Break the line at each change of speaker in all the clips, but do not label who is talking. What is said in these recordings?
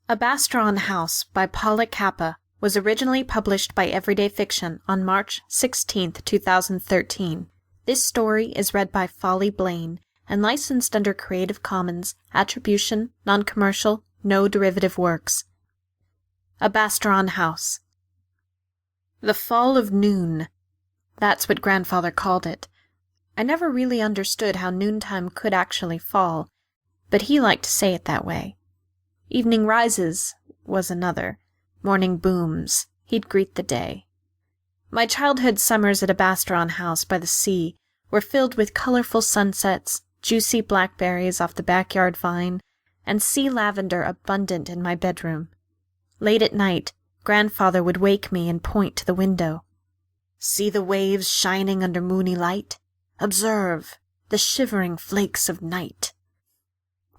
Abasteron House by Paula Cappa was originally published by Everyday Fiction on March 16, 2013. This story is read by Folly Blaine and licensed under Creative Commons Attribution, Non-Commercial, No Derivative Works. Abasteron House. The fall of noon. That's what Grandfather called it. I never really understood how noontime could actually fall, but he liked to say it that way. Evening rises was another. Morning booms. He'd greet the day. My childhood summers at Abasteron House by the sea were filled with colorful sunsets, juicy blackberries off the backyard vine, and sea lavender abundant in my bedroom. Late at night, Grandfather would wake me and point to the window. See the waves shining under moony light? Observe the shivering flakes of night.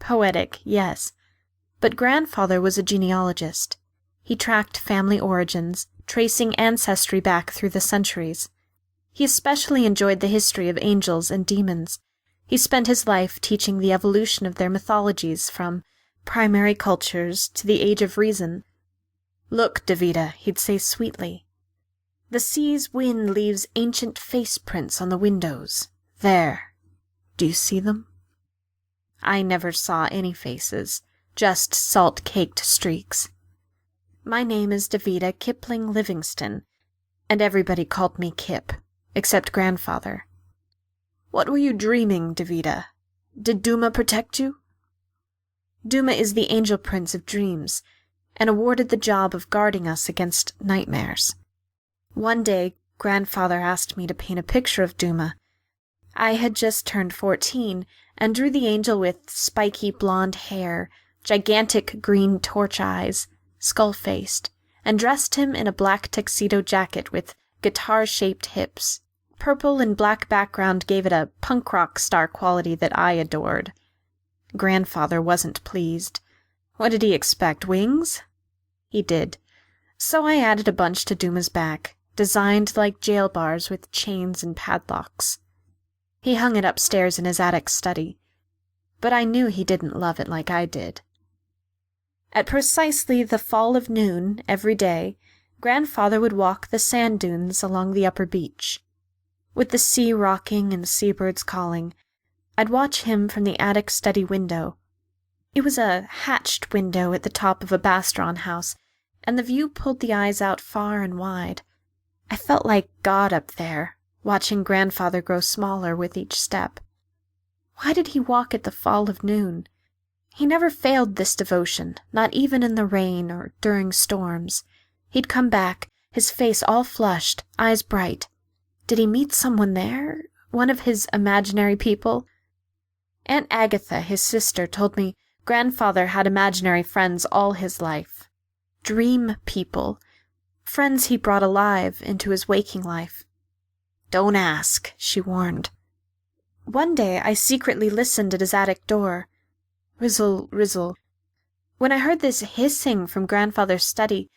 Poetic, yes. But Grandfather was a genealogist. He tracked family origins, tracing ancestry back through the centuries. He especially enjoyed the history of angels and demons. He spent his life teaching the evolution of their mythologies from primary cultures to the Age of Reason. Look, Davida, he'd say sweetly. The sea's wind leaves ancient face prints on the windows. There. Do you see them? I never saw any faces. Just salt-caked streaks. My name is Davida Kipling Livingston, and everybody called me Kip, except Grandfather. What were you dreaming, Davida? Did Duma protect you? Duma is the angel prince of dreams, and awarded the job of guarding us against nightmares. One day, Grandfather asked me to paint a picture of Duma. I had just turned 14, and drew the angel with spiky blonde hair, gigantic green torch eyes, skull-faced, and dressed him in a black tuxedo jacket with guitar-shaped hips. Purple and black background gave it a punk rock star quality that I adored. Grandfather wasn't pleased. What did he expect, wings? He did. So I added a bunch to Duma's back, designed like jail bars with chains and padlocks. He hung it upstairs in his attic study, but I knew he didn't love it like I did. At precisely the fall of noon every day, Grandfather would walk the sand dunes along the upper beach. With the sea rocking and seabirds calling, I'd watch him from the attic study window. It was a hatched window at the top of Abasteron House, and the view pulled the eyes out far and wide. I felt like God up there, watching Grandfather grow smaller with each step. Why did he walk at the fall of noon? He never failed this devotion, not even in the rain or during storms. He'd come back, his face all flushed, eyes bright. Did he meet someone there? One of his imaginary people? Aunt Agatha, his sister, told me Grandfather had imaginary friends all his life. Dream people. Friends he brought alive into his waking life. Don't ask, she warned. One day I secretly listened at his attic door. Rizzle, rizzle. When I heard this hissing from Grandfather's study,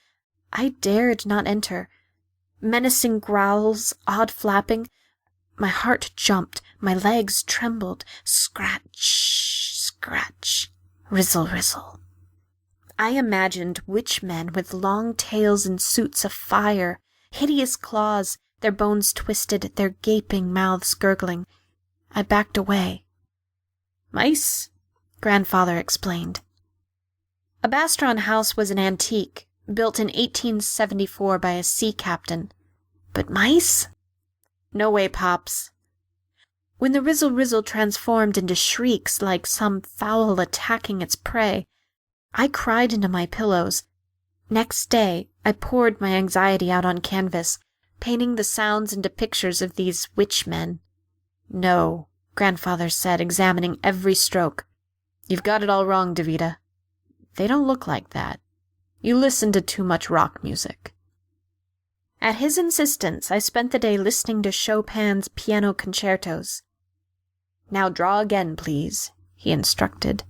I dared not enter. Menacing growls, odd flapping. My heart jumped, my legs trembled. Scratch, scratch, rizzle, rizzle. I imagined witch-men with long tails and suits of fire, hideous claws, their bones twisted, their gaping mouths gurgling. I backed away. Mice? Grandfather explained. Abasteron House was an antique, built in 1874 by a sea captain. But mice? No way, Pops. When the rizzle-rizzle transformed into shrieks like some fowl attacking its prey, I cried into my pillows. Next day, I poured my anxiety out on canvas, painting the sounds into pictures of these witch-men. No, Grandfather said, examining every stroke. You've got it all wrong, Davida. They don't look like that. You listen to too much rock music. At his insistence, I spent the day listening to Chopin's piano concertos. Now draw again, please, he instructed.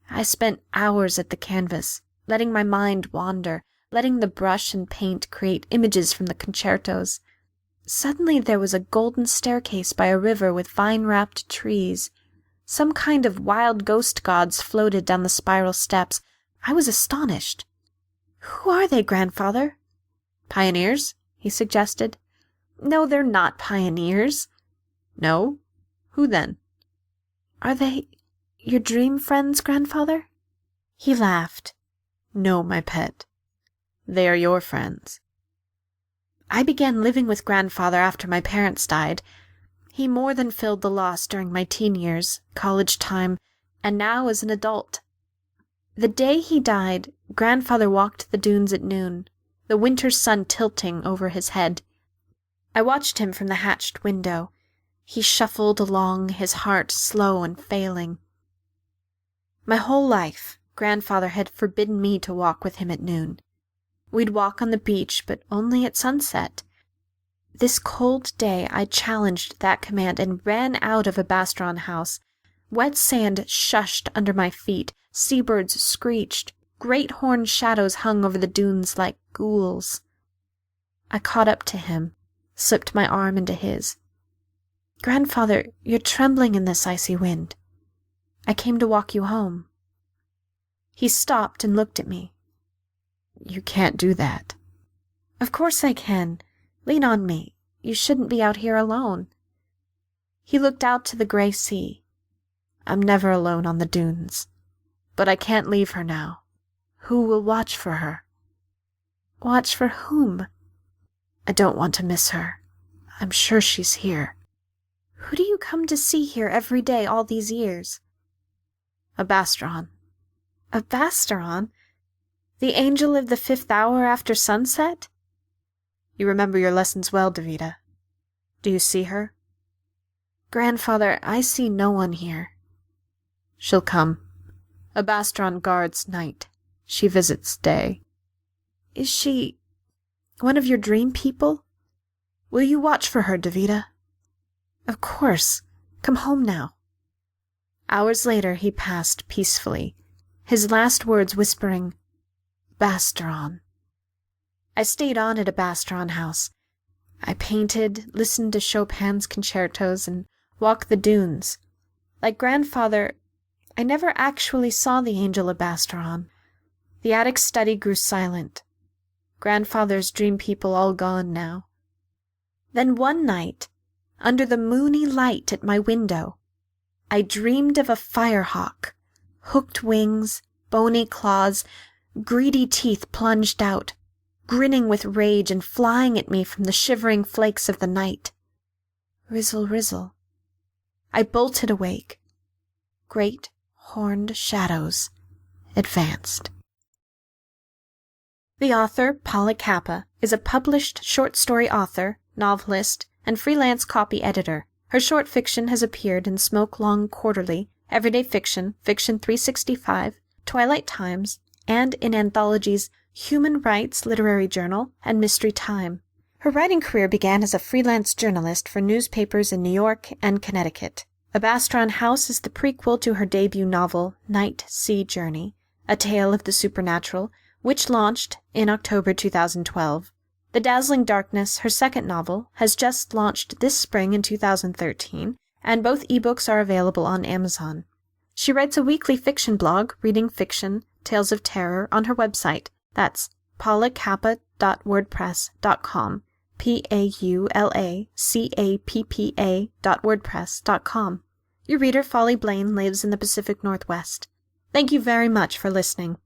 I spent hours at the canvas, letting my mind wander, letting the brush and paint create images from the concertos. Suddenly there was a golden staircase by a river with vine-wrapped trees. Some kind of wild ghost gods floated down the spiral steps. I was astonished. "Who are they, Grandfather?" "Pioneers," he suggested. "No, they're not pioneers." "No? Who then?" "Are they your dream friends, Grandfather?" He laughed. "No, my pet. They are your friends." I began living with Grandfather after my parents died. He more than filled the loss during my teen years, college time, and now as an adult. The day he died, Grandfather walked the dunes at noon, the winter sun tilting over his head. I watched him from the hatched window. He shuffled along, his heart slow and failing. My whole life, Grandfather had forbidden me to walk with him at noon. We'd walk on the beach, but only at sunset. This cold day I challenged that command and ran out of Abasteron house. Wet sand shushed under my feet, seabirds screeched, great horned shadows hung over the dunes like ghouls. I caught up to him, slipped my arm into his. "Grandfather, you're trembling in this icy wind. I came to walk you home." He stopped and looked at me. "You can't do that." "Of course I can. Lean on me. You shouldn't be out here alone." He looked out to the gray sea. "I'm never alone on the dunes. But I can't leave her now. Who will watch for her?" "Watch for whom?" "I don't want to miss her. I'm sure she's here." "Who do you come to see here every day all these years?" "Abasteron." "Abasteron? The angel of the 5th hour after sunset?" "You remember your lessons well, Davida. Do you see her?" "Grandfather, I see no one here." "She'll come. Abasteron guards night. She visits day." "Is she one of your dream people? Will you watch for her, Davida?" "Of course. Come home now." Hours later he passed peacefully, his last words whispering, "Abasteron." I stayed on at Abasteron house. I painted, listened to Chopin's concertos, and walked the dunes. Like Grandfather, I never actually saw the angel Abasteron. The attic study grew silent. Grandfather's dream people all gone now. Then one night, under the moony light at my window, I dreamed of a firehawk, hooked wings, bony claws, greedy teeth plunged out, grinning with rage and flying at me from the shivering flakes of the night. Rizzle, rizzle. I bolted awake. Great horned shadows advanced. The author, Paula Cappa, is a published short story author, novelist, and freelance copy editor. Her short fiction has appeared in Smoke Long Quarterly, Everyday Fiction, Fiction 365, Twilight Times, and in anthologies Human Rights Literary Journal and Mystery Time. Her writing career began as a freelance journalist for newspapers in New York and Connecticut. Abasteron House is the prequel to her debut novel, Night Sea Journey, a tale of the supernatural, which launched in October 2012. The Dazzling Darkness, her second novel, has just launched this spring in 2013, and both ebooks are available on Amazon. She writes a weekly fiction blog, Reading Fiction, Tales of Terror, on her website. That's paulacappa.wordpress.com, paulacappa.wordpress.com. Your reader, Folly Blaine, lives in the Pacific Northwest. Thank you very much for listening.